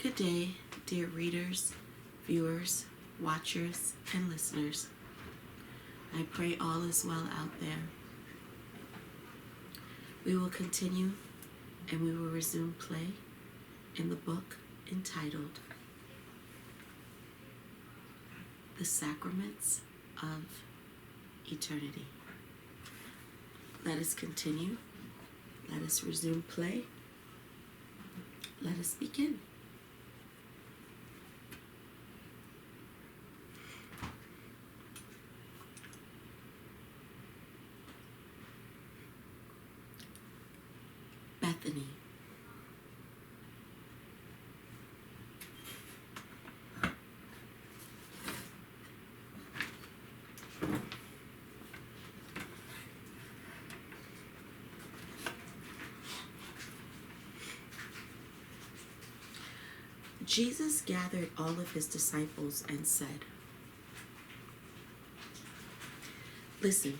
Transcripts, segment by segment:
Good day, dear readers, viewers, watchers, and listeners. I pray all is well out there. We will continue and we will resume play in the book entitled The Sacraments of Eternity. Let us continue. Let us resume play. Let us begin. Bethany. Jesus gathered all of his disciples and said, "Listen,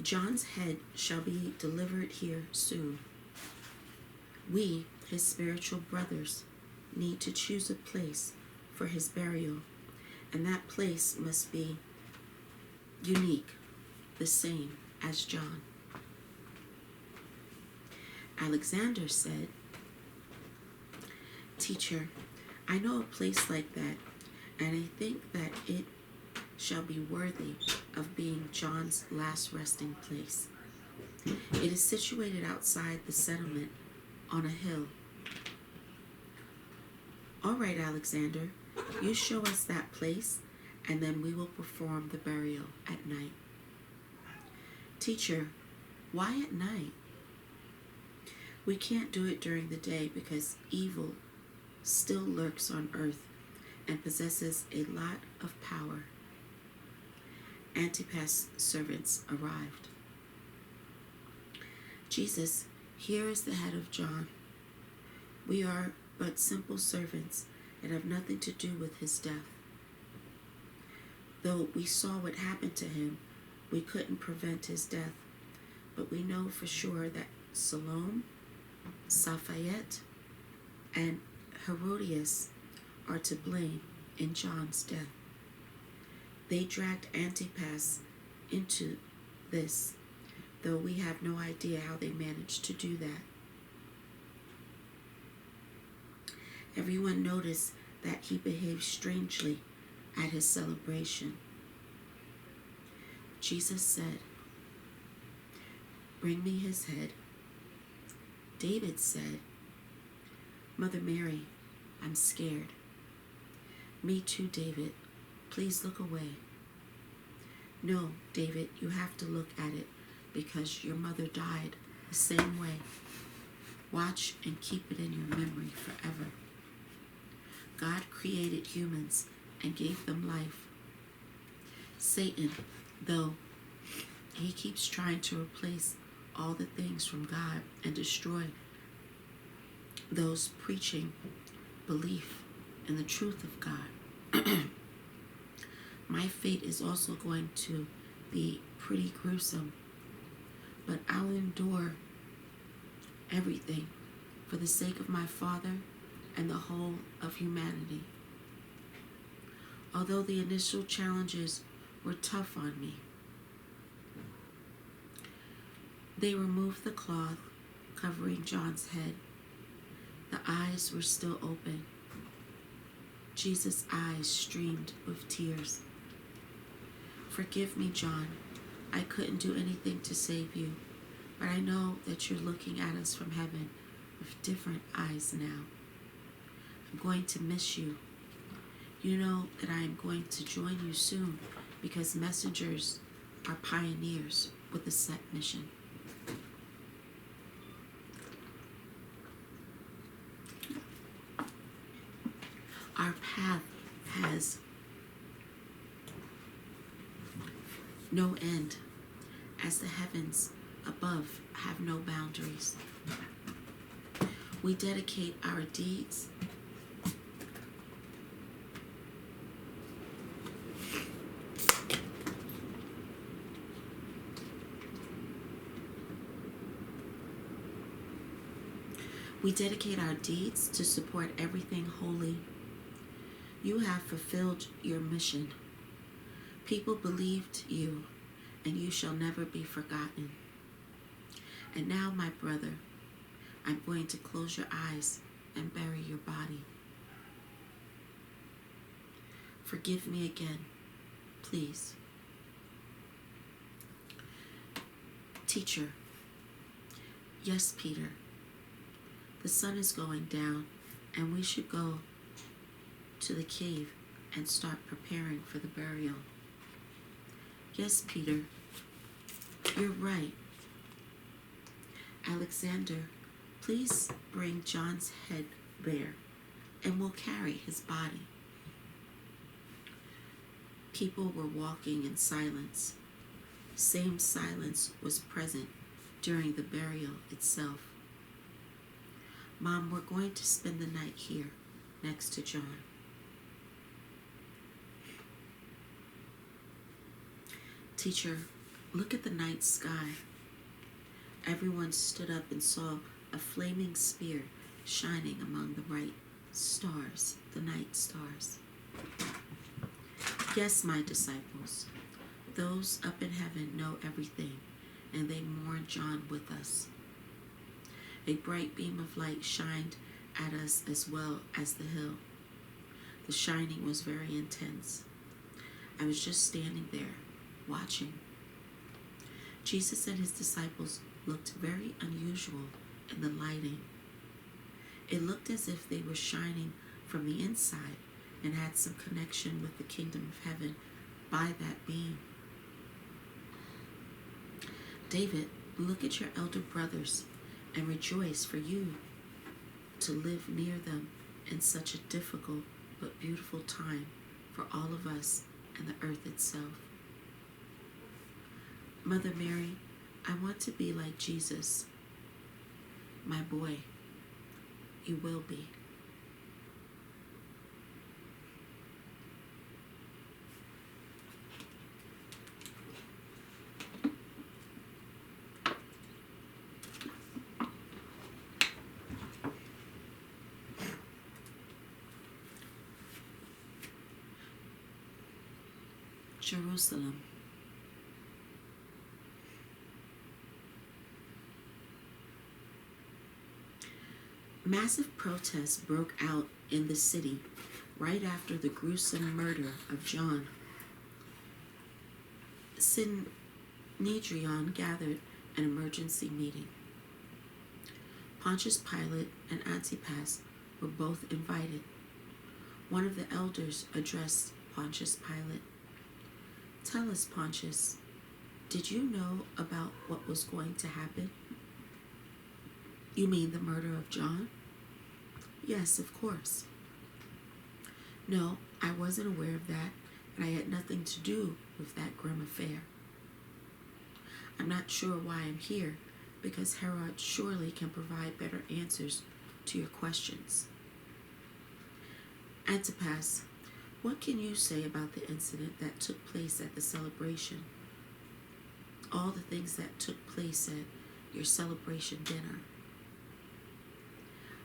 John's head shall be delivered here soon. We, his spiritual brothers, need to choose a place for his burial, and that place must be unique, the same as John." Alexander said, "Teacher, I know a place like that, and I think that it shall be worthy of being John's last resting place. It is situated outside the settlement on a hill." "All right, Alexander, you show us that place, and then we will perform the burial at night." "Teacher, why at night?" "We can't do it during the day because evil still lurks on earth and possesses a lot of power." Antipas' servants arrived. "Jesus, here is the head of John. We are but simple servants and have nothing to do with his death. Though we saw what happened to him, we couldn't prevent his death, but we know for sure that Salome, Safayette, and Herodias are to blame in John's death. They dragged Antipas into this, though we have no idea how they managed to do that. Everyone noticed that he behaved strangely at his celebration." Jesus said, "Bring me his head." David said, "Mother Mary, I'm scared." "Me too, David. Please look away." "No, David, you have to look at it because your mother died the same way. Watch and keep it in your memory forever. God created humans and gave them life. Satan, though, he keeps trying to replace all the things from God and destroy those preaching belief in the truth of God. My fate is also going to be pretty gruesome, but I'll endure everything for the sake of my Father and the whole of humanity. Although the initial challenges were tough on me." They removed the cloth covering John's head. The eyes were still open. Jesus' eyes streamed with tears. "Forgive me, John. I couldn't do anything to save you, but I know that you're looking at us from heaven with different eyes now. I'm going to miss you. You know that I am going to join you soon because messengers are pioneers with a set mission." Our path has no end, as the heavens above have no boundaries. We dedicate our deeds We dedicate our deeds to support everything holy. You have fulfilled your mission. People believed you, and you shall never be forgotten. And now, my brother, I'm going to close your eyes and bury your body. Forgive me again, please. Teacher, yes, Peter, the sun is going down, and we should go to the cave and start preparing for the burial. Yes, Peter, you're right. Alexander, please bring John's head there, and we'll carry his body. People were walking in silence. Same silence was present during the burial itself. Mom, we're going to spend the night here next to John. Teacher, look at the night sky. Everyone stood up and saw a flaming spear shining among the bright stars, the night stars. Yes, my disciples, those up in heaven know everything, and they mourn John with us. A bright beam of light shined at us as well as the hill. The shining was very intense. I was just standing there, watching. Jesus and his disciples looked very unusual in the lighting. It looked as if they were shining from the inside and had some connection with the kingdom of heaven by that beam. David, look at your elder brothers and rejoice for you to live near them in such a difficult but beautiful time for all of us and the earth itself. Mother Mary, I want to be like Jesus. My boy, you will be. Jerusalem. Massive protests broke out in the city right after the gruesome murder of John. Sanhedrin gathered an emergency meeting. Pontius Pilate and Antipas were both invited. One of the elders addressed Pontius Pilate. Tell us, Pontius, did you know about what was going to happen? You mean the murder of John? Yes, of course. No, I wasn't aware of that, and I had nothing to do with that grim affair. I'm not sure why I'm here, because Herod surely can provide better answers to your questions. Antipas, what can you say about the incident that took place at the celebration? All the things that took place at your celebration dinner.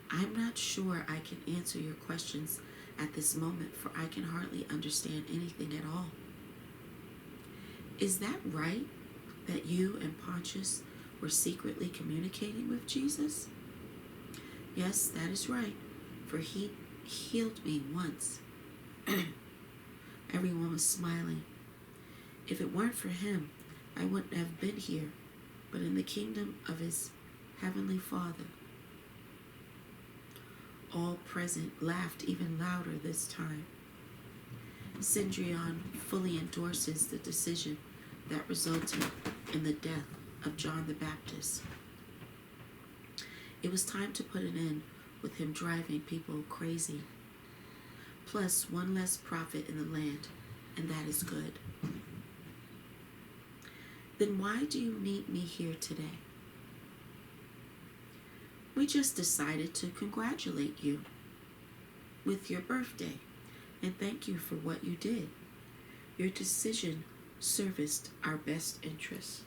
I'm not sure I can answer your questions at this moment, for I can hardly understand anything at all. Is that right, that you and Pontius were secretly communicating with Jesus? Yes, that is right, for he healed me once. Everyone was smiling. If it weren't for him, I wouldn't have been here, but in the kingdom of his heavenly Father. All present laughed even louder this time. Sanhedrin fully endorses the decision that resulted in the death of John the Baptist. It was time to put an end with him driving people crazy. Plus, one less prophet in the land, and that is good. Then why do you need me here today? We just decided to congratulate you with your birthday and thank you for what you did. Your decision serviced our best interests.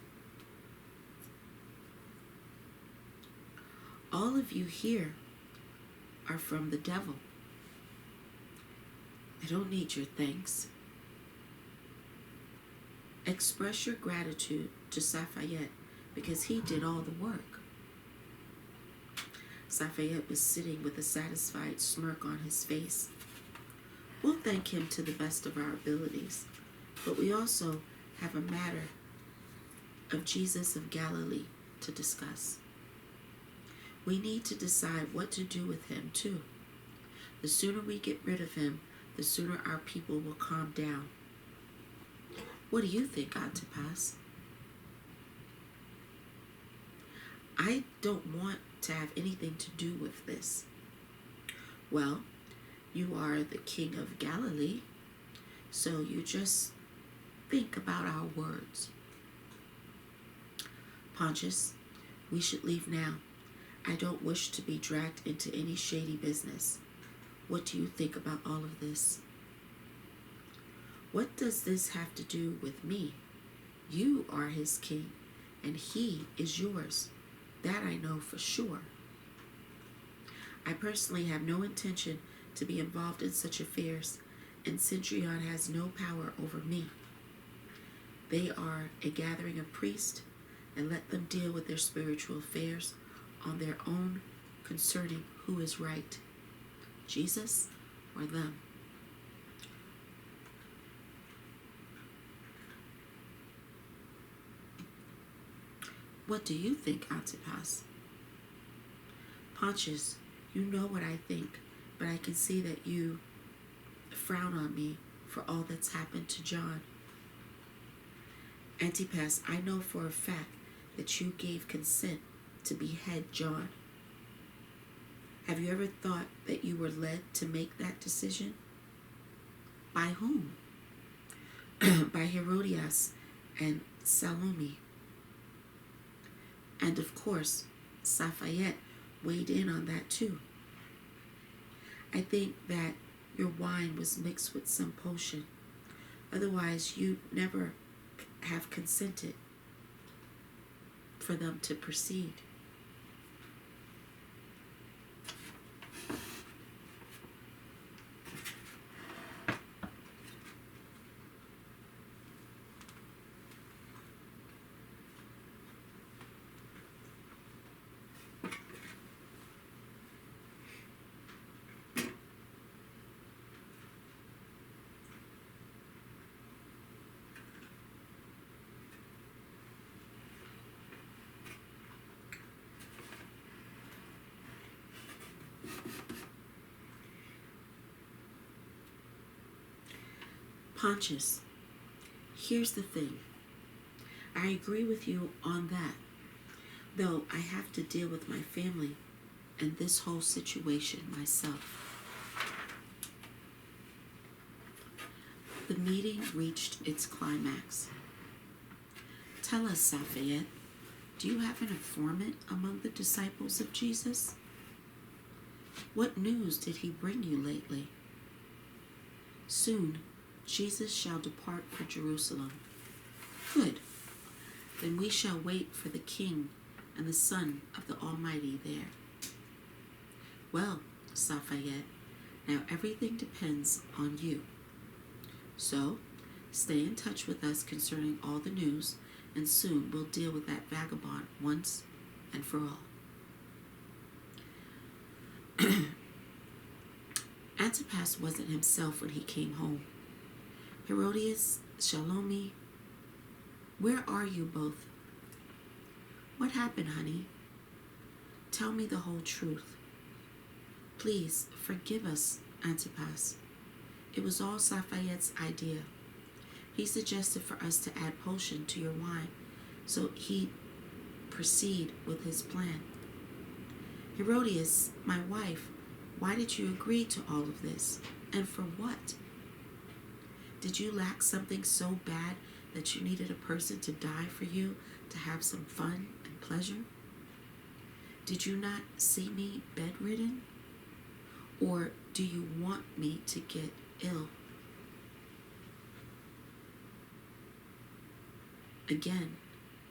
All of you here are from the devil. I don't need your thanks. Express your gratitude to Safayette because he did all the work. Safayette was sitting with a satisfied smirk on his face. We'll thank him to the best of our abilities, but we also have a matter of Jesus of Galilee to discuss. We need to decide what to do with him, too. The sooner we get rid of him, the sooner our people will calm down. What do you think, Antipas? I don't want to have anything to do with this. Well, you are the king of Galilee, so you just think about our words. Pontius, we should leave now. I don't wish to be dragged into any shady business. What do you think about all of this? What does this have to do with me? You are his king, and he is yours. That I know for sure. I personally have no intention to be involved in such affairs, and Centurion has no power over me. They are a gathering of priests, and let them deal with their spiritual affairs on their own concerning who is right, Jesus or them. What do you think, Antipas? Pontius, you know what I think, but I can see that you frown on me for all that's happened to John. Antipas, I know for a fact that you gave consent to behead John. Have you ever thought that you were led to make that decision? By whom? By Herodias and Salome. And of course, Safayette weighed in on that too. I think that your wine was mixed with some potion. Otherwise, you'd never have consented for them to proceed. Pontius, here's the thing. I agree with you on that, though I have to deal with my family and this whole situation myself. The meeting reached its climax. Tell us, Safayette, do you have an informant among the disciples of Jesus? What news did he bring you lately? Soon, Jesus shall depart for Jerusalem. Good. Then we shall wait for the King and the Son of the Almighty there. Well, Safayette, now everything depends on you. So, stay in touch with us concerning all the news, and soon we'll deal with that vagabond once and for all. Antipas wasn't himself when he came home. Herodias, Salome, where are you both? What happened, honey? Tell me the whole truth. Please forgive us, Antipas. It was all Safayette's idea. He suggested for us to add potion to your wine, so he'd proceed with his plan. Herodias, my wife, why did you agree to all of this? And for what? Did you lack something so bad that you needed a person to die for you to have some fun and pleasure? Did you not see me bedridden? Or do you want me to get ill? Again,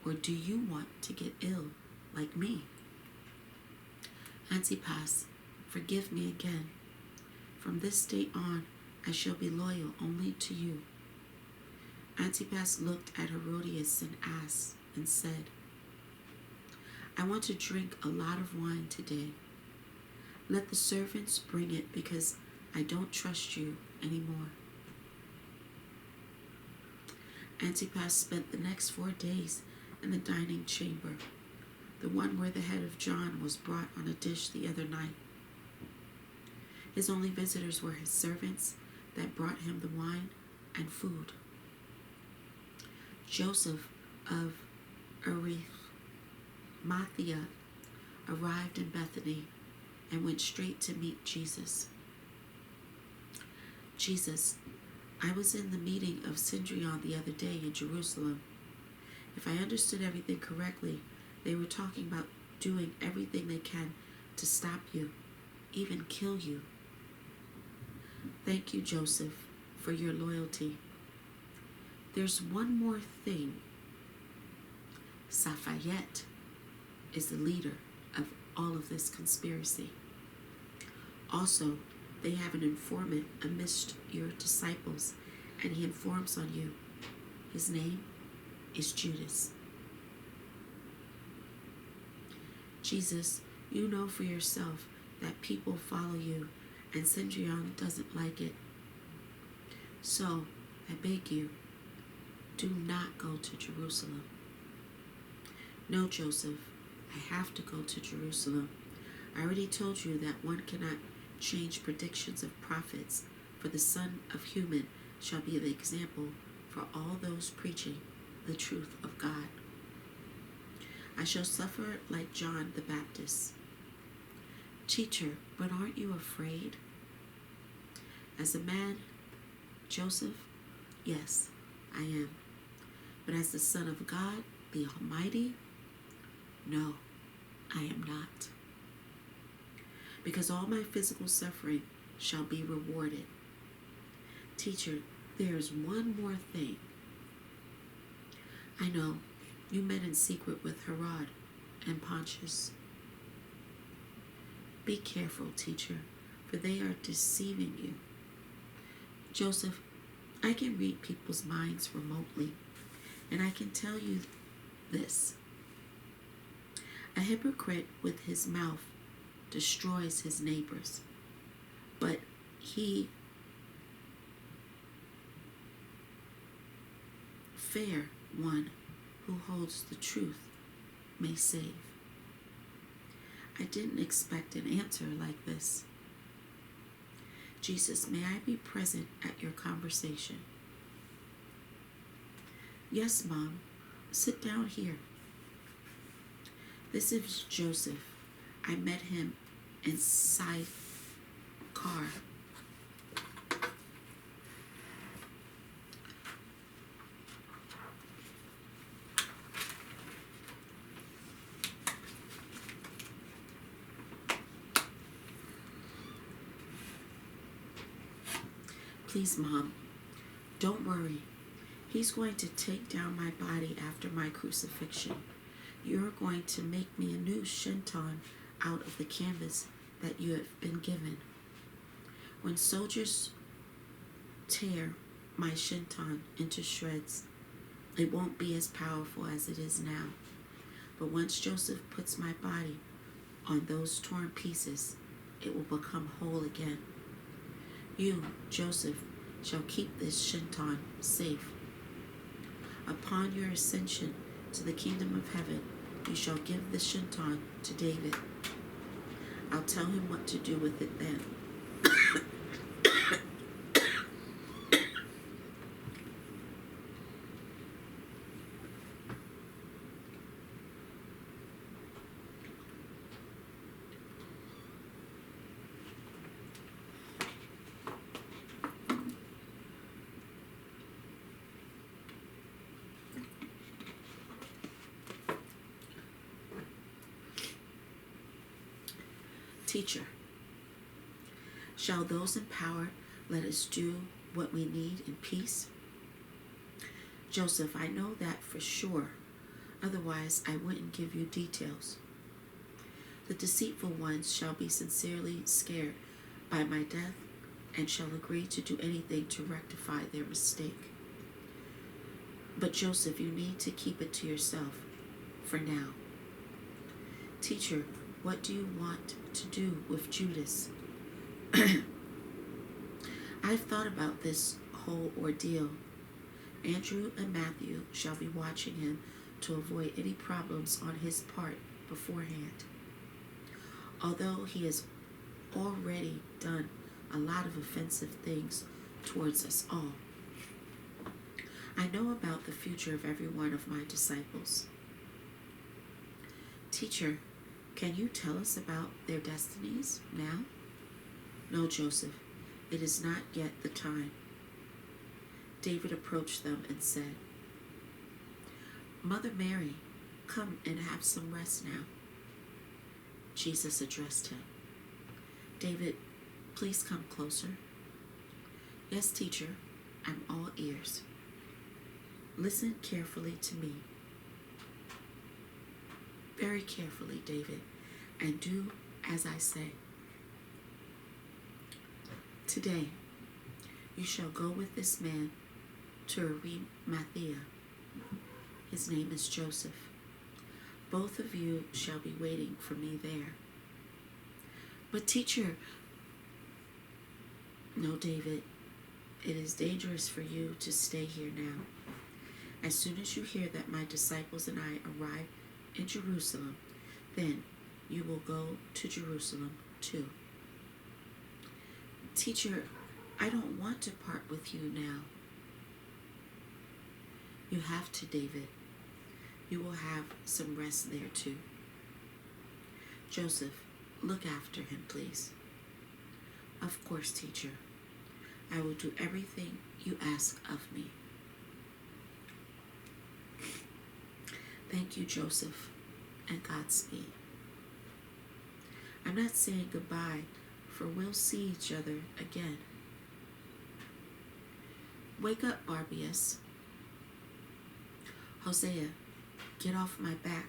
or do you want to get ill like me? Antipas, forgive me again. From this day on, I shall be loyal only to you. Antipas looked at Herodias and asked and said, I want to drink a lot of wine today. Let the servants bring it because I don't trust you anymore. Antipas spent the next 4 days in the dining chamber, the one where the head of John was brought on a dish the other night. His only visitors were his servants that brought him the wine and food. Joseph of Arimathea arrived in Bethany and went straight to meet Jesus. Jesus, I was in the meeting of Synedrion the other day in Jerusalem. If I understood everything correctly, they were talking about doing everything they can to stop you, even kill you. Thank you, Joseph, for your loyalty. There's one more thing. Safayette is the leader of all of this conspiracy. Also, they have an informant amidst your disciples, and he informs on you. His name is Judas. Jesus, you know for yourself that people follow you, and Synedrion doesn't like it. So, I beg you, do not go to Jerusalem. No, Joseph, I have to go to Jerusalem. I already told you that one cannot change predictions of prophets, for the Son of Human shall be the example for all those preaching the truth of God. I shall suffer like John the Baptist. Teacher, but aren't you afraid? As a man, Joseph, yes, I am. But as the Son of God, the Almighty, no, I am not. Because all my physical suffering shall be rewarded. Teacher, there is one more thing. I know you met in secret with Herod and Pontius. Be careful, teacher, for they are deceiving you. Joseph, I can read people's minds remotely, and I can tell you this. A hypocrite with his mouth destroys his neighbors, but he fair one who holds the truth may save. I didn't expect an answer like this. Jesus, may I be present at your conversation? Yes, Mom. Sit down here. This is Joseph. I met him inside car. Please, Mom, don't worry. He's going to take down my body after my crucifixion. You're going to make me a new shinton out of the canvas that you have been given. When soldiers tear my shinton into shreds, it won't be as powerful as it is now. But once Joseph puts my body on those torn pieces, it will become whole again. You, Joseph, shall keep this shinton safe. Upon your ascension to the kingdom of heaven, you shall give the shinton to David. I'll tell him what to do with it then. Teacher, shall those in power let us do what we need in peace? Joseph, I know that for sure. Otherwise, I wouldn't give you details. The deceitful ones shall be sincerely scared by my death and shall agree to do anything to rectify their mistake. But Joseph, you need to keep it to yourself for now. Teacher, what do you want to do with Judas? I've thought about this whole ordeal. Andrew and Matthew shall be watching him to avoid any problems on his part beforehand. Although he has already done a lot of offensive things towards us all, I know about the future of every one of my disciples. Teacher, can you tell us about their destinies now? No, Joseph, it is not yet the time. David approached them and said, Mother Mary, come and have some rest now. Jesus addressed him. David, please come closer. Yes, teacher, I'm all ears. Listen carefully to me. Very carefully, David, and do as I say. Today, you shall go with this man to Arimathea. His name is Joseph. Both of you shall be waiting for me there. But teacher, no, David, it is dangerous for you to stay here now. As soon as you hear that my disciples and I arrive in Jerusalem, then you will go to Jerusalem too. Teacher, I don't want to part with you now. You have to, David. You will have some rest there too. Joseph, look after him, please. Of course, teacher. I will do everything you ask of me. Thank you, Joseph, and Godspeed. I'm not saying goodbye, for we'll see each other again. Wake up, Barbius. Hosea, get off my back.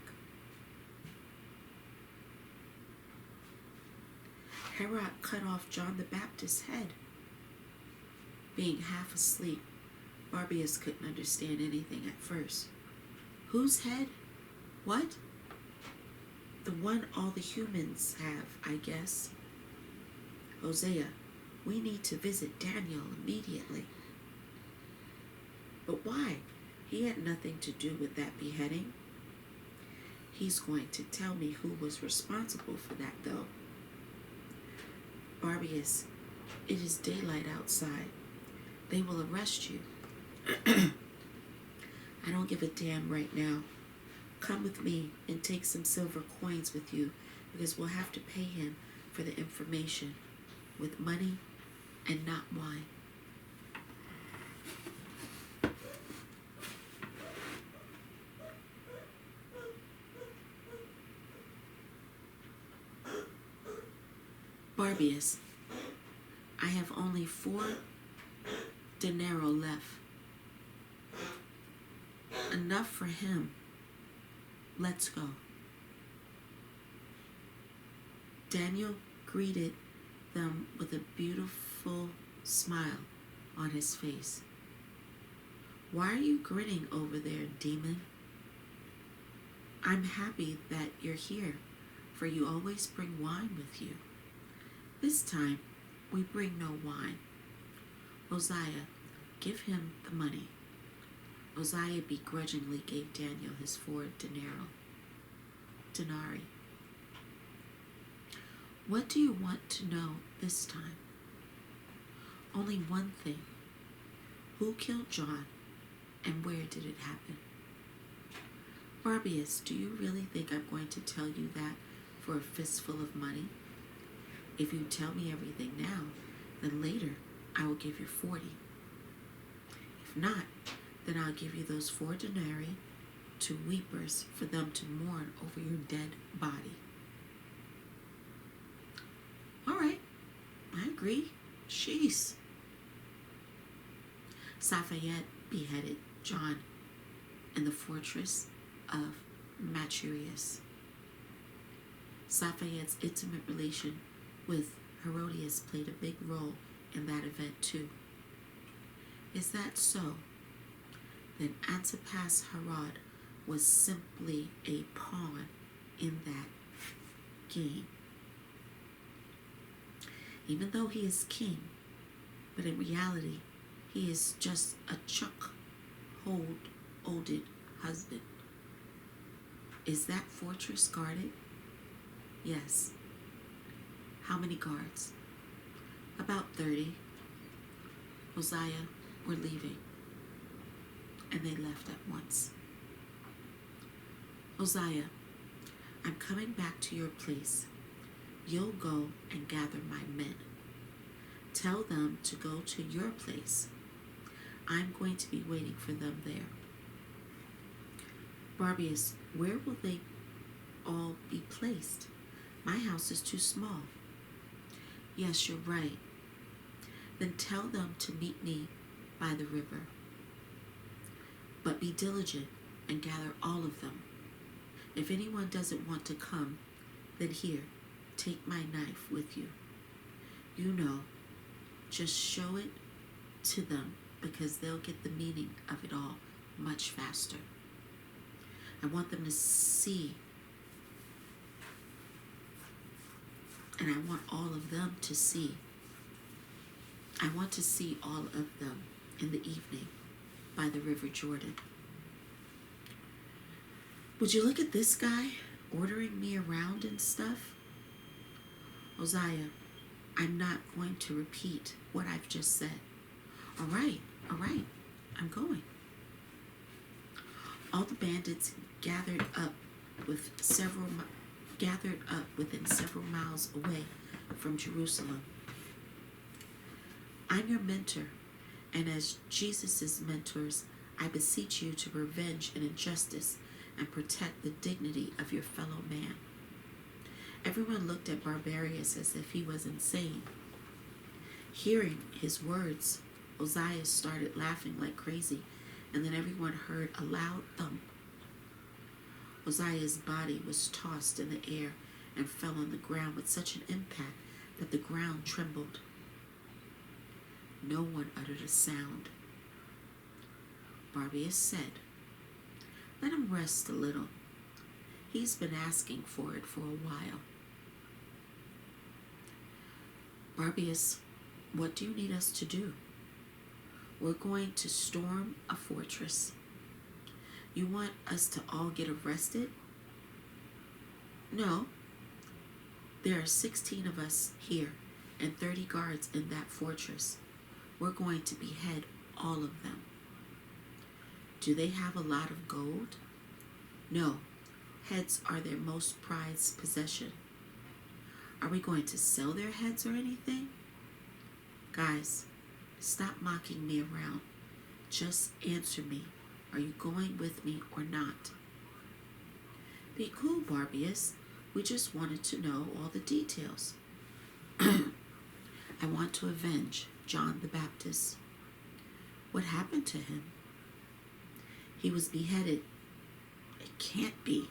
Herod cut off John the Baptist's head. Being half asleep, Barbius couldn't understand anything at first. Whose head? What? The one all the humans have, I guess. Hosea, we need to visit Daniel immediately. But why? He had nothing to do with that beheading. He's going to tell me who was responsible for that, though. Barbius, it is daylight outside. They will arrest you. I don't give a damn right now. Come with me and take some silver coins with you, because we'll have to pay him for the information with money and not wine. Barbius, I have only 4 denarii left. Enough for him. Let's go. Daniel greeted them with a beautiful smile on his face. Why are you grinning over there, demon? I'm happy that you're here, for you always bring wine with you. This time, we bring no wine. Hosea, give him the money. Hosea begrudgingly gave Daniel his 4 denarii. What do you want to know this time? Only one thing. Who killed John, and where did it happen? Barbius, do you really think I'm going to tell you that for a fistful of money? If you tell me everything now, then later I will give you 40. If not, then I'll give you those 4 denarii to weepers for them to mourn over your dead body. All right, I agree. Sheesh. Lafayette beheaded John in the fortress of Machaerus. Lafayette's intimate relation with Herodias played a big role in that event too. Is that so? Then Antipas Herod was simply a pawn in that game. Even though he is king, but in reality, he is just a chuck-holded husband. Is that fortress guarded? Yes. How many guards? About 30. Hosea were leaving, and they left at once. Hosea, I'm coming back to your place. You'll go and gather my men. Tell them to go to your place. I'm going to be waiting for them there. Barbius, where will they all be placed? My house is too small. Yes, you're right. Then tell them to meet me by the river. But be diligent and gather all of them. If anyone doesn't want to come, then here, take my knife with you. You know, just show it to them because they'll get the meaning of it all much faster. I want them to see, and I want all of them to see. I want to see all of them in the evening by the River Jordan. Would you look at this guy ordering me around and stuff? Hosea, I'm not going to repeat what I've just said. All right, I'm going. All the bandits gathered up within several miles away from Jerusalem. I'm your mentor, and as Jesus' mentors, I beseech you to revenge an injustice and protect the dignity of your fellow man. Everyone looked at Barbarius as if he was insane. Hearing his words, Hosea started laughing like crazy, and then everyone heard a loud thump. Hosea's body was tossed in the air and fell on the ground with such an impact that the ground trembled. No one uttered a sound. Barbius said, "Let him rest a little. He's been asking for it for a while." Barbius, what do you need us to do? We're going to storm a fortress. You want us to all get arrested? No. There are 16 of us here and 30 guards in that fortress. We're going to behead all of them. Do they have a lot of gold? No. Heads are their most prized possession. Are we going to sell their heads or anything? Guys, stop mocking me around. Just answer me. Are you going with me or not? Be cool, Barbius. We just wanted to know all the details. I want to avenge John the Baptist. What happened to him? He was beheaded. It can't be.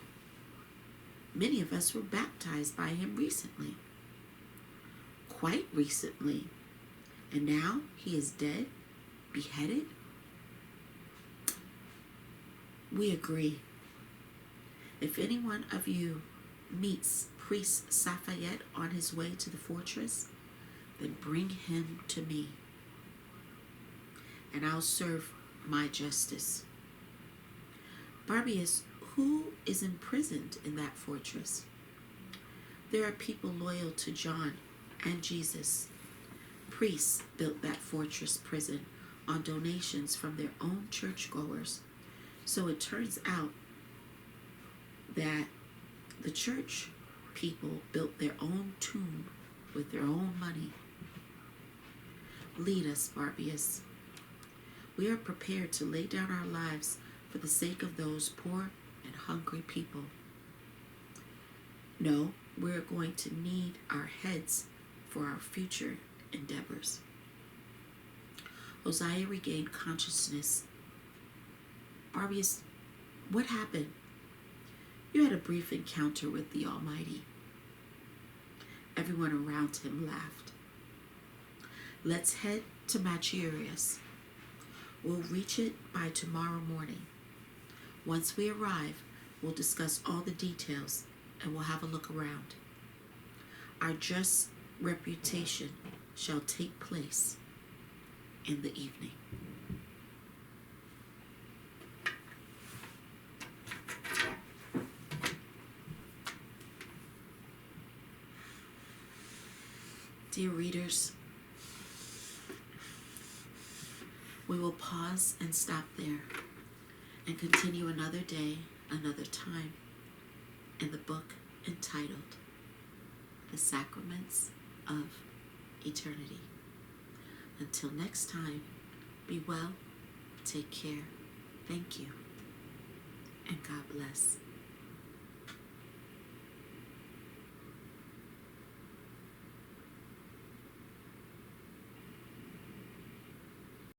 Many of us were baptized by him recently. Quite recently. And now he is dead? Beheaded? We agree. If any one of you meets Priest Lafayette on his way to the fortress, then bring him to me, and I'll serve my justice. Barbius, who is imprisoned in that fortress? There are people loyal to John and Jesus. Priests built that fortress prison on donations from their own churchgoers. So it turns out that the church people built their own tomb with their own money. Lead us, Barbius. We are prepared to lay down our lives for the sake of those poor and hungry people. No, we're going to need our heads for our future endeavors. Hosea regained consciousness. Barbius, what happened? You had a brief encounter with the Almighty. Everyone around him laughed. Let's head to Machiarius. We'll reach it by tomorrow morning. Once we arrive, we'll discuss all the details and we'll have a look around. Our just reputation shall take place in the evening. Dear readers, we will pause and stop there and continue another day, another time in the book entitled The Sacraments of Eternity. Until next time, be well, take care, thank you, and God bless.